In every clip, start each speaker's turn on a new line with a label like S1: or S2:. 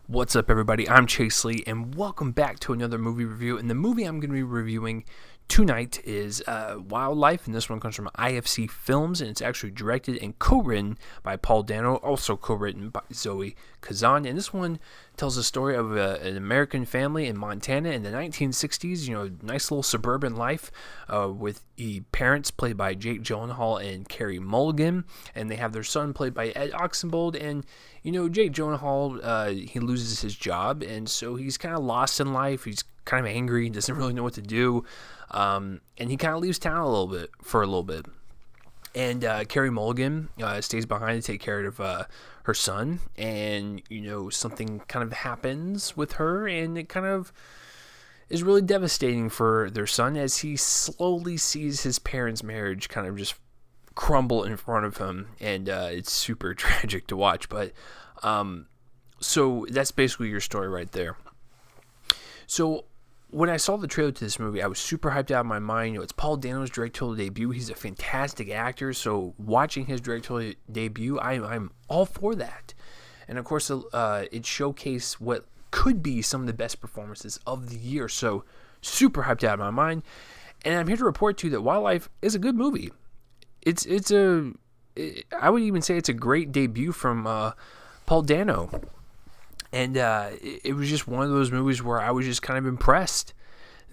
S1: What's up, everybody? I'm Chase Lee, and welcome back to another movie review. And the movie I'm going to be reviewing tonight is Wildlife, and this one comes from IFC Films, and it's actually directed and co-written by Paul Dano, also co-written by Zoe Kazan. And this one tells the story of an American family in Montana in the 1960s. You know, nice little suburban life with the parents played by Jake Gyllenhaal and Carey Mulligan, and they have their son played by Ed Oxenbould. And you know, Jake Gyllenhaal, he loses his job, and so he's kind of lost in life. He's kind of angry, doesn't really know what to do, and he kind of leaves town for a little bit. And Carey Mulligan stays behind to take care of her son, and you know, something kind of happens with her, and it kind of is really devastating for their son as he slowly sees his parents' marriage kind of just crumble in front of him, and it's super tragic to watch. But so that's basically your story right there. So when I saw the trailer to this movie, I was super hyped out of my mind. You know, it's Paul Dano's directorial debut. He's a fantastic actor, so watching his directorial debut, I'm all for that. And of course, it showcased what could be some of the best performances of the year. So super hyped out of my mind. And I'm here to report to you that Wildlife is a good movie. I would even say it's a great debut from Paul Dano. And it was just one of those movies where I was just kind of impressed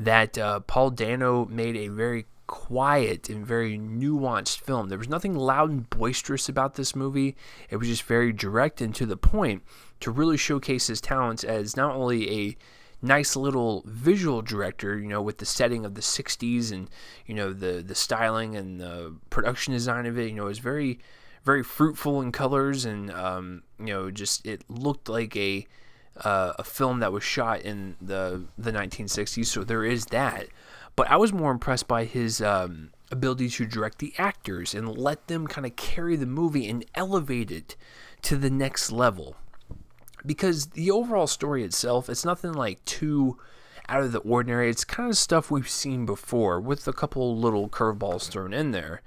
S1: that Paul Dano made a very quiet and very nuanced film. There was nothing loud and boisterous about this movie. It was just very direct and to the point to really showcase his talents as not only a nice little visual director, you know, with the setting of the 60s and, you know, the styling and the production design of it, you know, is very, very fruitful in colors, and, you know, just it looked like a film that was shot in the 1960s, so there is that. But I was more impressed by his ability to direct the actors and let them kind of carry the movie and elevate it to the next level. Because the overall story itself, it's nothing like too out of the ordinary. It's kind of stuff we've seen before with a couple little curveballs thrown in there.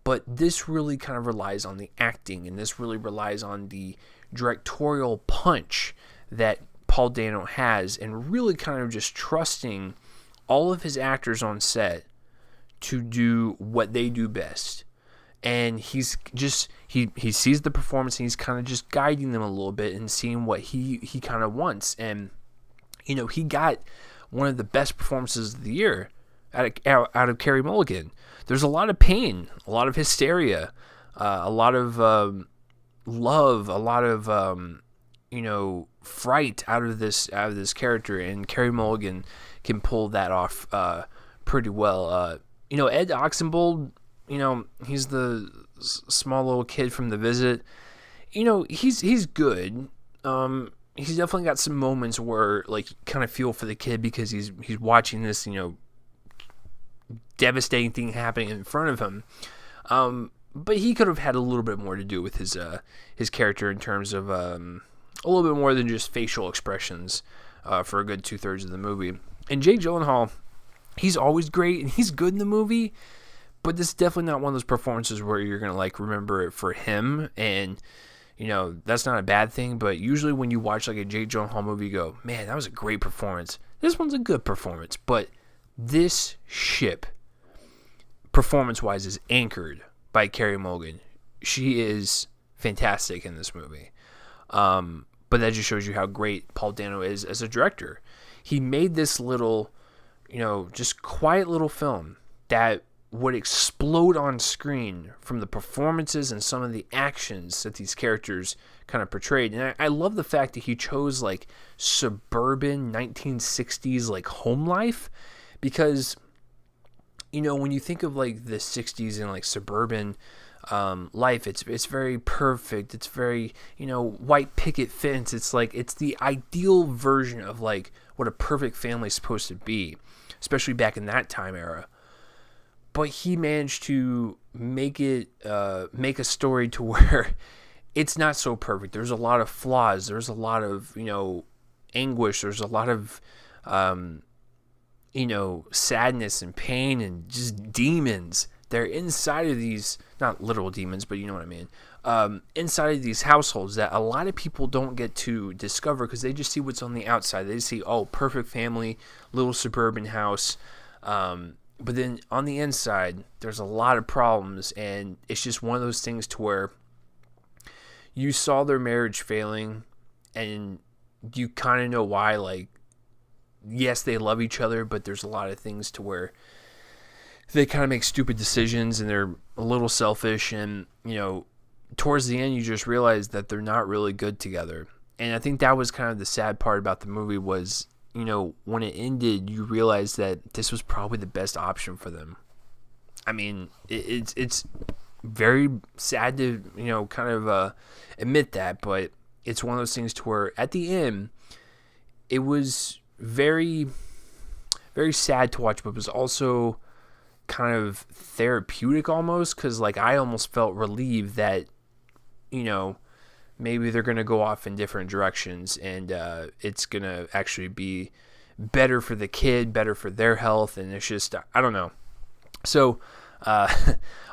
S1: But this really kind of relies on the acting, and this really relies on the directorial punch that Paul Dano has, and really kind of just trusting all of his actors on set to do what they do best. And he's just, he sees the performance, and he's kind of just guiding them a little bit and seeing what he kind of wants. And, you know, he got one of the best performances of the year out of Carey Mulligan. There's a lot of pain, a lot of hysteria, a lot of love, a lot of, you know, fright out of this character. And Carey Mulligan can pull that off pretty well. You know, Ed Oxenbould, you know, he's the small little kid from The Visit. You know, he's good. He's definitely got some moments where, like, you kind of feel for the kid because he's watching this, you know, devastating thing happening in front of him. But he could have had a little bit more to do with his character in terms of a little bit more than just facial expressions for a good 2/3 of the movie. And Jake Gyllenhaal, he's always great and he's good in the movie. But this is definitely not one of those performances where you're going to, like, remember it for him. And, you know, that's not a bad thing. But usually when you watch, like, a Jake Gyllenhaal movie, you go, man, that was a great performance. This one's a good performance. But this ship, performance-wise, is anchored by Carey Mulligan. She is fantastic in this movie. But that just shows you how great Paul Dano is as a director. He made this little, you know, just quiet little film that would explode on screen from the performances and some of the actions that these characters kind of portrayed. And I love the fact that he chose, like, suburban 1960s, like, home life, because, you know, when you think of, like, the 60s and, like, suburban life, it's very perfect. It's very, you know, white picket fence. It's like, it's the ideal version of, like, what a perfect family is supposed to be, especially back in that time era. But he managed to make a story to where it's not so perfect. There's a lot of flaws. There's a lot of, you know, anguish. There's a lot of, you know, sadness and pain and just demons. They're inside of these, not literal demons, but you know what I mean. inside of these households that a lot of people don't get to discover because they just see what's on the outside. They see, oh, perfect family, little suburban house. But then on the inside, there's a lot of problems, and it's just one of those things to where you saw their marriage failing, and you kind of know why. Like, yes, they love each other, but there's a lot of things to where they kind of make stupid decisions, and they're a little selfish, and, you know, towards the end, you just realize that they're not really good together. And I think that was kind of the sad part about the movie was, you know, when it ended, you realize that this was probably the best option for them. I mean, it's very sad to, you know, kind of admit that, but it's one of those things to where at the end, it was very, very sad to watch, but it was also kind of therapeutic almost, because, like, I almost felt relieved that, you know, maybe they're going to go off in different directions, and it's going to actually be better for the kid, better for their health, and it's just, I don't know. So,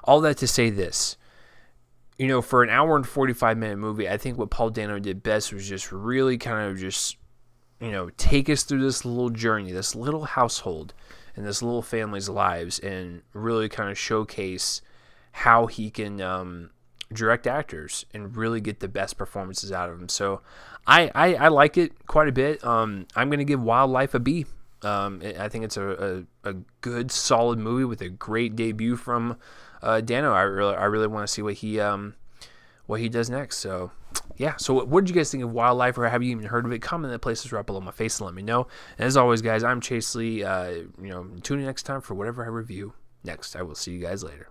S1: all that to say this, you know, for an hour and 45-minute movie, I think what Paul Dano did best was just really kind of just, you know, take us through this little journey, this little household, and this little family's lives, and really kind of showcase how he can direct actors and really get the best performances out of them. So I like it quite a bit. I'm going to give Wildlife a B. I think it's a good, solid movie with a great debut from Dano. I really want to see what he does next. So yeah. So what did you guys think of Wildlife, or have you even heard of it? Comment in the places right below my face and let me know. And as always, guys, I'm Chase Lee. Tune in next time for whatever I review next. I will see you guys later.